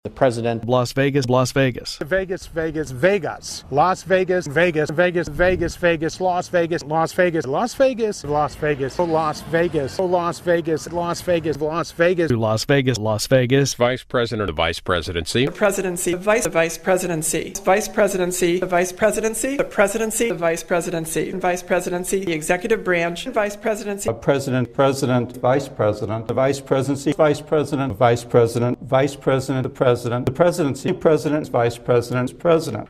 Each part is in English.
The President. Las Vegas, Las Vegas. Vegas, Vegas, Vegas. Las Vegas, Vegas, Vegas, Vegas, Vegas, Las Vegas, Las Vegas, Las Vegas, Las Vegas, Las Vegas, Las Vegas, Las Vegas, Las Vegas, Las Vegas, Las Vegas. Vice President of the Vice Presidency. The Presidency, Vice Presidency, Vice Presidency, the Vice Presidency, the Presidency, the Vice Presidency, Vice Presidency, the Executive Branch, Vice Presidency. President, Vice President, the Vice Presidency, Vice President, Vice President, Vice President, the Presidency, President, Vice President,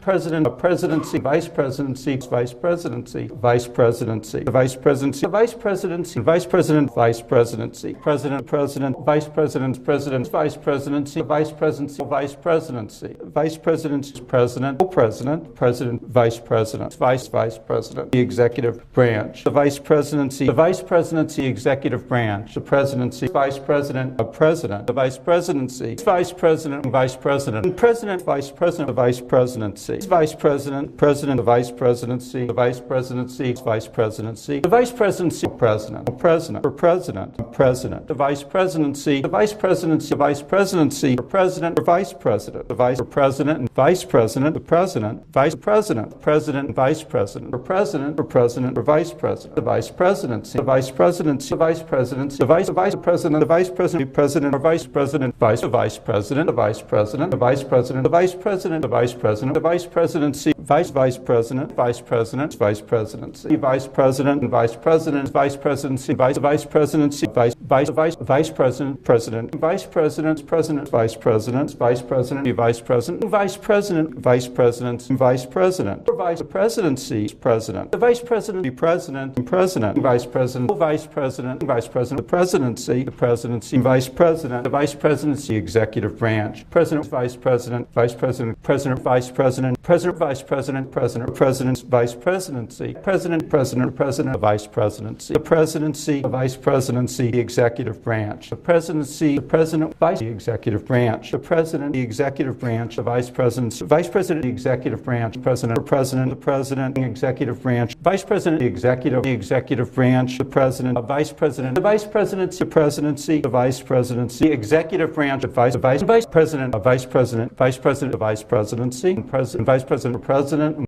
President, Presidency, Vice Presidency, Vice Presidency, Vice Presidency, Vice Presidency, Vice Presidency, Vice President, Vice Presidency, President, Vice President, President, Vice Presidency, Vice Presidency, Vice Presidency, Vice Presidency, President, Vice President, Vice President, the Executive Branch, the Vice Presidency, Executive Branch, the Presidency, Vice President, the Vice Presidency, Vice President, Vice President, President, Vice President, the Vice Presidency, Vice President, the Vice Presidency, the Vice Presidency, Vice Presidency, the Vice Presidency, President, the Vice Presidency, the Vice Presidency, the Vice Presidency, the President, the Vice President, the Vice President, and Vice President, the President, Vice President, President, Vice President, the President, the President, the Vice President, the Vice Presidency, the Vice Presidency, the Vice Presidency, the Vice President, the Vice President, President, the Vice President, Vice President, the Vice President, the Vice President, the Vice President, the Vice President, the Vice Presidency, Vice President, Vice President, Vice Presidency, Vice President, and Vice President, Vice Presidency, Vice Presidency, Vice President, President, Vice President, President, Vice President, Vice President, Vice President, Vice President, Vice President, Vice President, Vice Presidency, President, the Vice President, President, President, Vice President, Vice President, Vice President, the Presidency, Vice President, the Vice Presidency, Executive Branch, President, Vice President, Vice President, President, Vice President, President, Vice President, President, President's Vice Presidency, President, President, President, Vice Presidency, the Presidency, the Vice Presidency, the Executive Branch, the Presidency, the President, Vice, the Executive Branch, the President, the Executive Branch, the Vice Presidency, Vice President, the Executive Branch, President, the President, the Executive Branch, Vice President, the Executive Branch, the President, the Vice President, the Vice Presidency, the Presidency, the Vice Presidency, the Executive Branch, the Vice President, the Vice President, the Vice Presidency, and Vice President, the President,